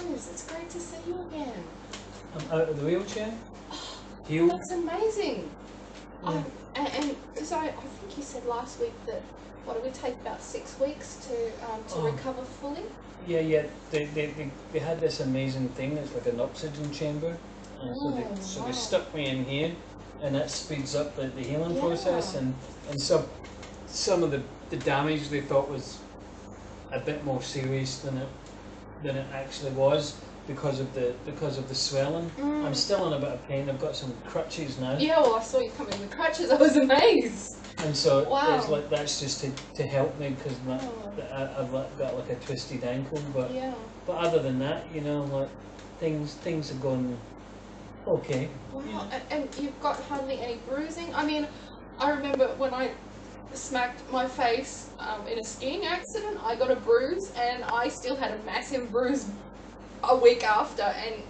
Rose, it's great to see you again. I'm out of the wheelchair. Oh, that's amazing. Yeah. And because I think you said last week that it would take about 6 weeks to recover fully. Yeah. They had this amazing thing. It's like an oxygen chamber, and so they stuck me in here, and that speeds up the healing process. And so some of the damage they thought was a bit more serious than it actually was because of the swelling. I'm still in a bit of pain. I've got some crutches now. Yeah, well, I saw you coming with crutches. I was amazed. And so it's like that's just to help me because I've got like a twisted ankle. But other than that, like things are going okay. Wow, and you've got hardly any bruising. I mean, I remember when I smacked my face in a skiing accident, I got a bruise, and I still had a massive bruise a week after, and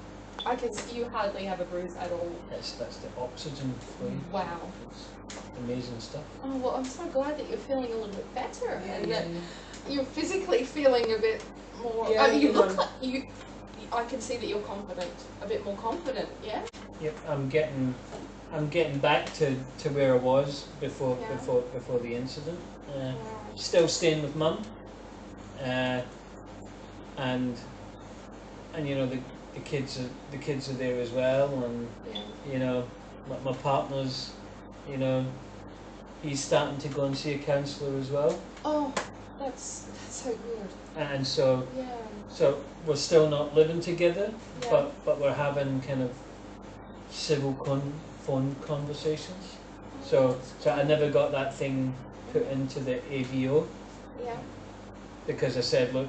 I can see you hardly have a bruise at all. That's the oxygen for you. Wow. It's amazing stuff. Oh, well, I'm so glad that you're feeling a little bit better, and that you're physically feeling a bit more. Yeah, you look like you. I can see that you're confident, a bit more confident. Yeah. Yep, I'm getting back to where I was before the incident. Still staying with Mum, and the kids are there as well, and my partner's, he's starting to go and see a counsellor as well. Oh, that's so good. And so we're still not living together, but we're having kind of civil phone conversations. So I never got that thing put into the AVO. Yeah. Because I said, look,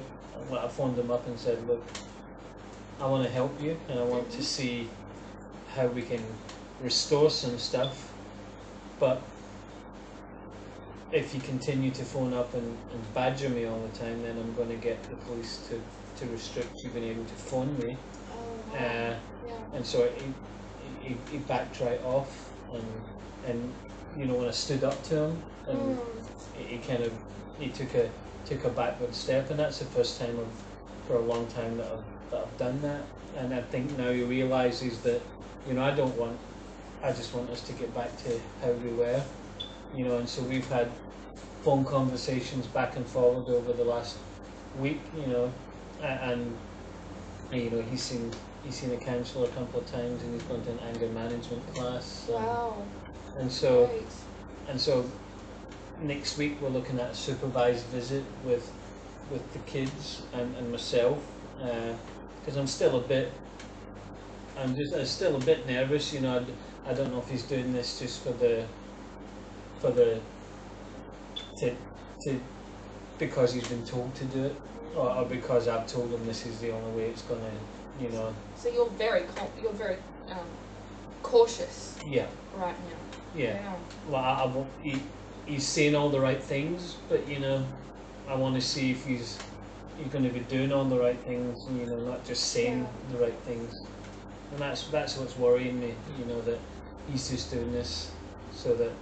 I phoned them up and said, look, I want to help you, and I want to see how we can restore some stuff, but if you continue to phone up and badger me all the time, then I'm going to get the police to restrict you being able to phone me. Oh, wow. And so he backed right off, and when I stood up to him, and he took a backward step, and that's the first time for a long time that I've done that. And I think now he realises that I just want us to get back to how we were, and so we've had phone conversations back and forward over the last week, and he's seen a counsellor a couple of times, and he's gone to an anger management class. Wow. And so next week we're looking at a supervised visit with the kids and myself, because I'm still a bit nervous. I don't know if he's doing this just because he's been told to do it, or because I've told him this is the only way it's gonna, So you're very cautious. Yeah. Right now. Yeah. Well, he's saying all the right things, but I want to see if he's going to be doing all the right things, not just saying the right things. And that's what's worrying me, that he's just doing this so that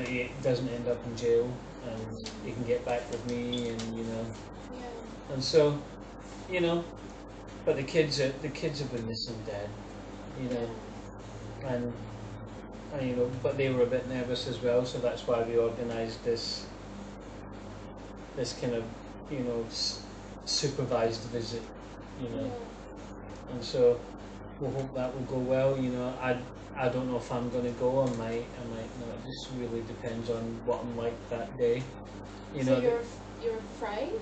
he doesn't end up in jail, and he can get back with me, and and so but the kids have been missing Dad, and but they were a bit nervous as well, so that's why we organised this kind of supervised visit, and so we'll hope that will go well. I don't know if I'm going to go. I might not. It just really depends on what I'm like that day. So you're afraid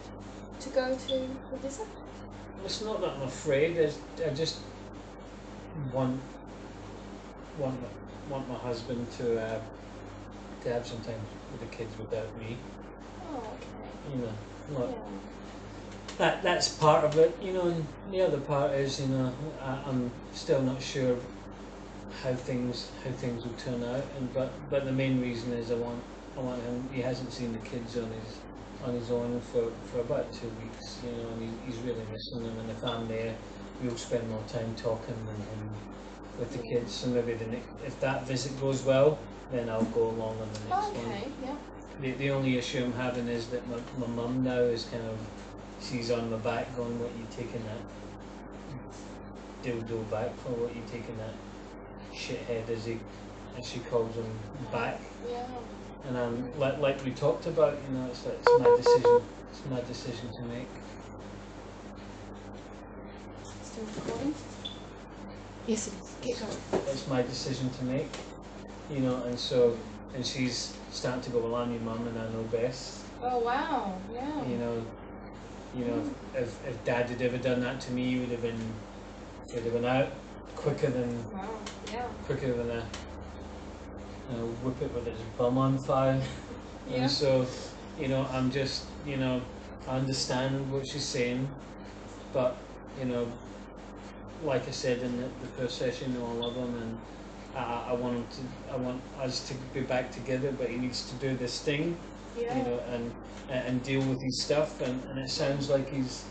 to go to the visit? It's not that I'm afraid. I just want my husband to have some time with the kids without me. Oh, okay. That's part of it, and the other part is, I'm still not sure how things will turn out, but the main reason is I want him. He hasn't seen the kids on his own for about 2 weeks, and he's really missing them. And if I'm there, we'll spend more time talking and with the kids. So maybe if that visit goes well, then I'll go along on the next one. Okay, yeah. The only issue I'm having is that my mum now is she's on my back going, what are you taking that? dildo back for what you taking that shithead, as she calls him, back. Yeah. And like we talked about, you know, it's my decision. It's my decision to make. Still recording? Yes, it is. Get going. It's my decision to make, you know, and she's starting to go, well, I'm your mum and I know best. Oh wow, yeah. You know, if Dad had ever done that to me, he would have been out quicker than a whip it with his bum on fire. Yeah. And so, you know, I'm just, you know, I understand what she's saying, but, you know, like I said in the first session, you know, I love him, and I want us to be back together, but he needs to do this thing, you know, and deal with his stuff, and it sounds like he's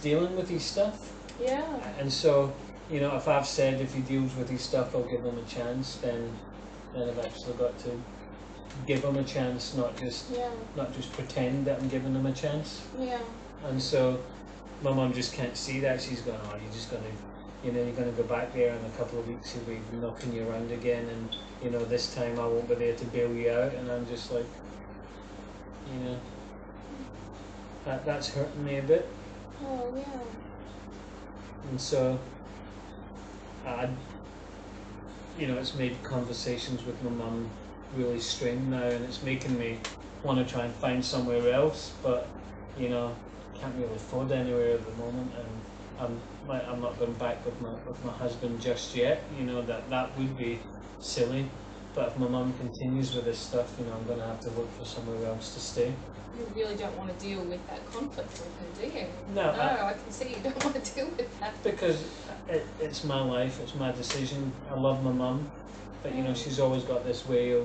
dealing with his stuff. Yeah. And so, you know, if I've said if he deals with his stuff, I'll give him a chance, then I've actually got to give him a chance, not just pretend that I'm giving him a chance. Yeah. And so my mum just can't see that. She's going, oh, you're just going to, you know, you're going to go back there in a couple of weeks, he'll be knocking you around again, and, you know, this time I won't be there to bail you out. And I'm just like, you know, that's hurting me a bit. Oh, yeah. And so you know, it's made conversations with my mum really strained now, and it's making me want to try and find somewhere else, but, you know, can't really afford anywhere at the moment, and I'm not going back with my husband just yet. You know, that would be silly, but if my mum continues with this stuff, you know, I'm going to have to look for somewhere else to stay. You really don't want to deal with that conflict with her, do you? No, I can see you don't want to deal with that. Because it's my life, it's my decision. I love my mum, but, you know, she's always got this way of,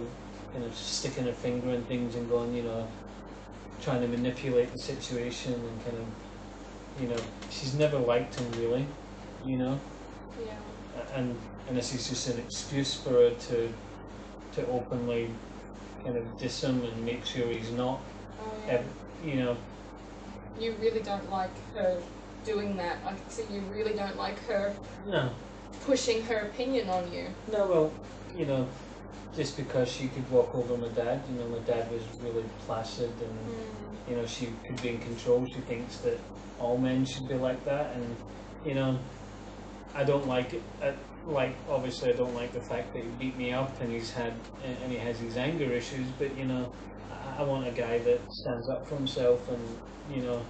you know, sticking her finger in things and going, you know, trying to manipulate the situation, and kind of, you know, she's never liked him really, you know. Yeah. And this is just an excuse for her to openly kind of diss him and make sure he's not. You know. You really don't like her doing that. I can see you really don't like her pushing her opinion on you. No, well, you know, just because she could walk over my dad, you know, my dad was really placid, and you know, she could be in control. She thinks that all men should be like that, and, you know, I don't like it. Like, obviously I don't like the fact that he beat me up and he has these anger issues, but, you know, I want a guy that stands up for himself, and, you know,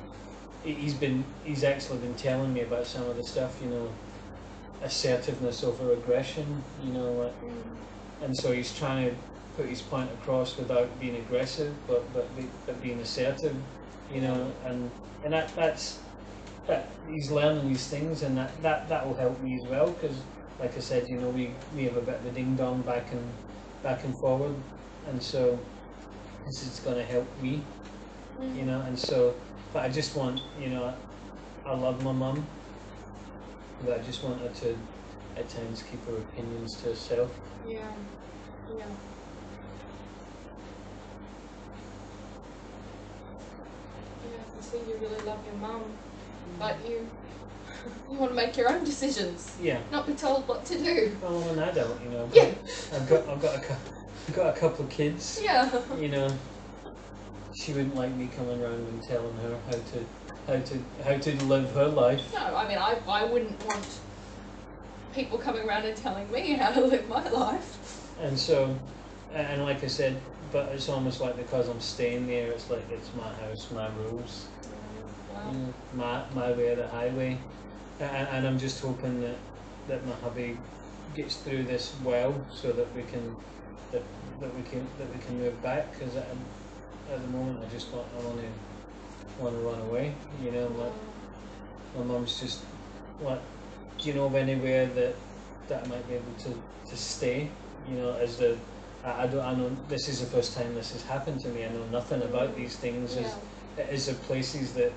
he's actually been telling me about some of the stuff, you know, assertiveness over aggression, you know, like, and so he's trying to put his point across without being aggressive, but being assertive, you know, and that's he's learning these things, and that will help me as well, because, like I said, you know, we have a bit of a ding dong back and forward, and so this is going to help me, you know. And so, but I just want, you know, I love my mum, but I just want her to at times keep her opinions to herself. Yeah. Yeah. I see you really love your mum, but you want to make your own decisions. Yeah. Not be told what to do. Well, I'm an adult, you know. Yeah. I've got a couple of kids. Yeah. You know, she wouldn't like me coming around and telling her how to live her life. No, I mean, I wouldn't want people coming around and telling me how to live my life. And so, and like I said, but it's almost like because I'm staying there, it's like it's my house, my rules, Wow. you know, my way or the highway, and I'm just hoping that my hubby gets through this well, so that we can move back. Because at the moment, I only want to run away, you know. Like, my mum's just, what, do you know of anywhere that I might be able to stay, you know, as the, I know this is the first time this has happened to me. I know nothing about these things. Is there places that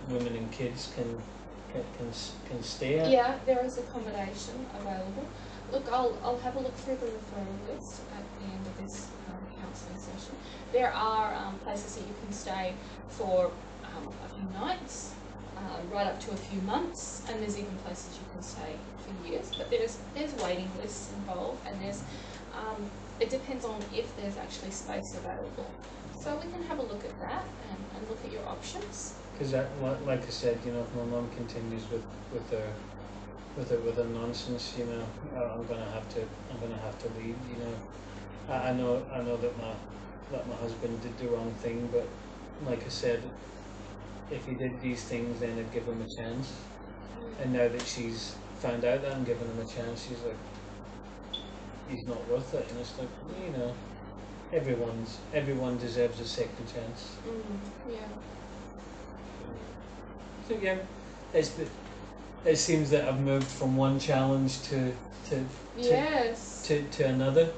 women and kids can stay at? Yeah, there is accommodation available. Look, I'll have a look through the referral list at the end of this counselling session. There are places that you can stay for a few nights, right up to a few months, and there's even places you can stay for years. But there's waiting lists involved, and there's it depends on if there's actually space available. So we can have a look at that and look at your options. Because like I said, you know, if my mum continues with her nonsense, you know, I'm gonna have to leave. You know, I know that my husband did the wrong thing, but like I said, if he did these things, then I'd give him a chance. And now that she's found out that I'm giving him a chance, she's like, he's not worth it. And it's like, you know, everyone deserves a second chance. Yeah. So yeah, it seems that I've moved from one challenge to another.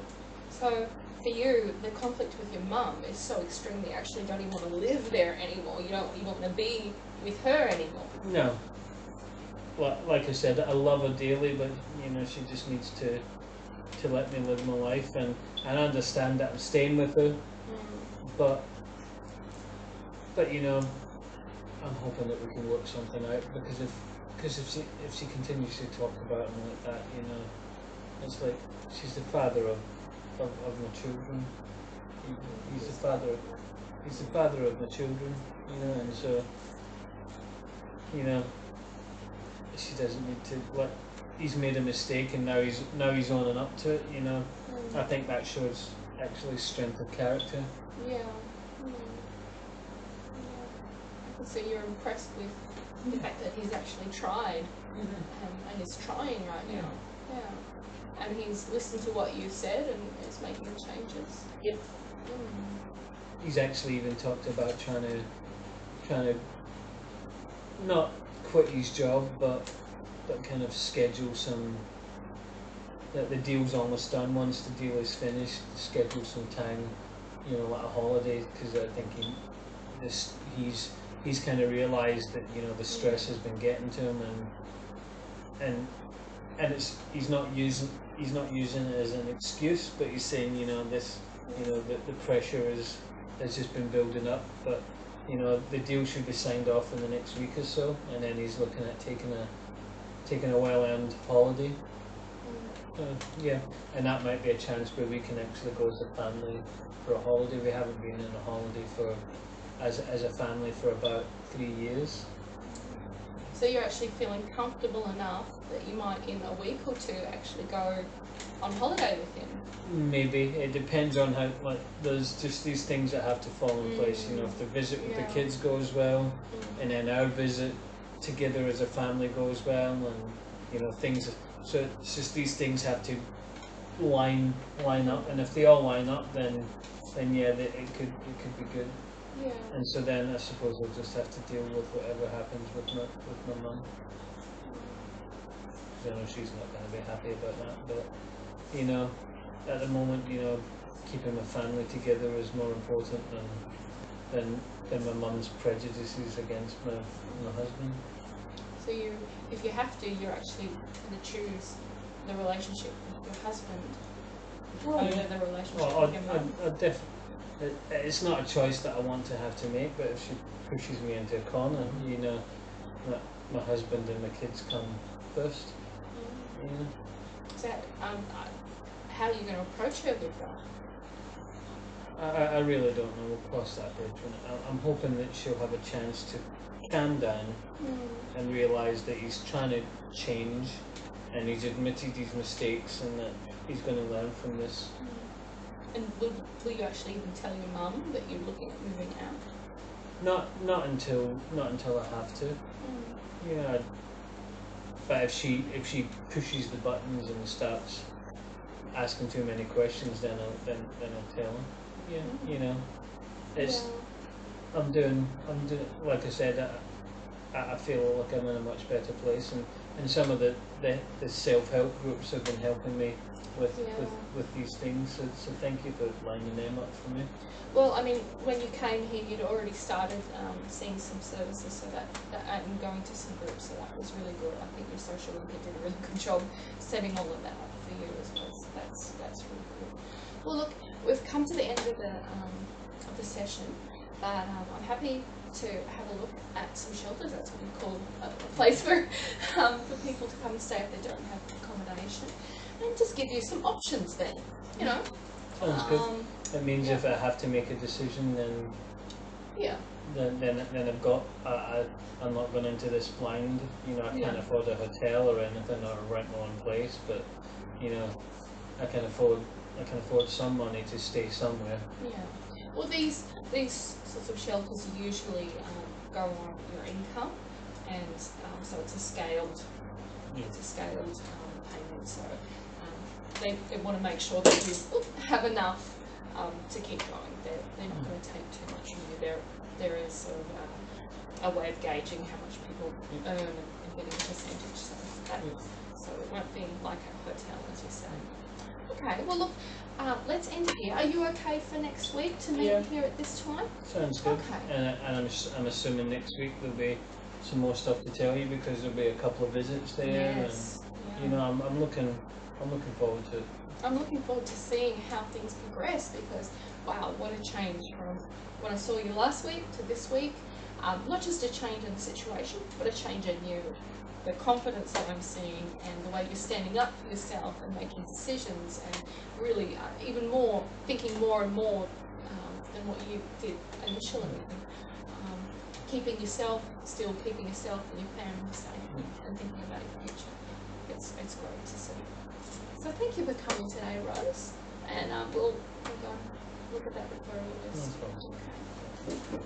So for you, the conflict with your mum is so extreme that you actually don't even want to live there anymore. You don't even want to be with her anymore. No. Well, like I said, I love her dearly, but you know, she just needs to let me live my life, and I understand that I'm staying with her, but you know, I'm hoping that we can work something out, because if she continues to talk about him like that, you know, it's like she's the father of my children. He's the father of my children, you know, and so, you know, she doesn't need to. Like, he's made a mistake, and now he's owning up to it. You know, I think that shows actually strength of character. Yeah. So you're impressed with the fact that he's actually tried, and is trying right now. Yeah. And he's listened to what you said and is making changes. Yep. He's actually even talked about trying to not quit his job, but kind of schedule some. That the deal's almost done. Once the deal is finished, schedule some time, you know, like a holiday, because I think he's kind of realised that, you know, the stress has been getting to him, and he's not using it as an excuse, but he's saying, you know, this, you know, the pressure has just been building up, but you know, the deal should be signed off in the next week or so, and then he's looking at taking a well-earned holiday. Yeah, and that might be a chance where we can actually go as a family for a holiday. We haven't been in a holiday as a family for about 3 years. So you're actually feeling comfortable enough that you might, in a week or two, actually go on holiday with him? Maybe. It depends on how, like, there's just these things that have to fall in place. You know, if the visit with the kids goes well, and then our visit together as a family goes well, and, you know, things. So it's just these things have to line up, and if they all line up, then yeah, it could be good. Yeah. And so then I suppose we'll just have to deal with whatever happens with my mum. I know she's not going to be happy about that, but you know, at the moment, you know, keeping my family together is more important than my mum's prejudices against my husband. So if you have to, you're actually going to choose the relationship with your husband over the relationship with your mum. It's not a choice that I want to have to make, but if she pushes me into a corner, you know, my husband and my kids come first. Yeah. So, how are you going to approach her with that? I really don't know. We'll cross that bridge. I'm hoping that she'll have a chance to calm down and realise that he's trying to change, and he's admitted his mistakes, and that he's going to learn from this. And will you actually even tell your mum that you're looking at moving out? Not until I have to. Yeah. But if she pushes the buttons and starts asking too many questions, then I'll tell her. Yeah. You know, it's. I'm doing. Like I said, I feel like I'm in a much better place, and some of the self-help groups have been helping me with these things. So thank you for lining them up for me. Well, I mean, when you came here, you'd already started seeing some services, so that and going to some groups, so that was really good. I think your social worker did a really good job setting all of that up for you as well. So that's really good. Well, look, we've come to the end of the session, but I'm happy to have a look at some shelters. That's what we call a place for people to come and stay if they don't have accommodation, and just give you some options then, you know. Sounds good. It means if I have to make a decision, then then I've got I'm not going into this blind. You know, I can't afford a hotel or anything or rent my own place, but you know, I can afford some money to stay somewhere. Yeah. Well, these sorts of shelters usually go on your income, and so it's a scaled payment. So they want to make sure that you have enough to keep going. They're not going to take too much from you. There is sort of a way of gauging how much people earn and getting a percentage. So it won't be like a hotel, as you say. Okay, well look, let's end here. Are you okay for next week to meet here at this time? Sounds good. Okay. And I'm assuming next week there'll be some more stuff to tell you because there'll be a couple of visits there. Yes. And, you know, I'm looking forward to it. I'm looking forward to seeing how things progress because, wow, what a change from when I saw you last week to this week. Not just a change in the situation, but a change in you. The confidence that I'm seeing and the way you're standing up for yourself and making decisions and really even more, thinking more and more than what you did initially. Keeping yourself and your family safe and thinking about your future. It's great to see. So thank you for coming today, Rose. And we'll go look at that referral list. No problem. Okay.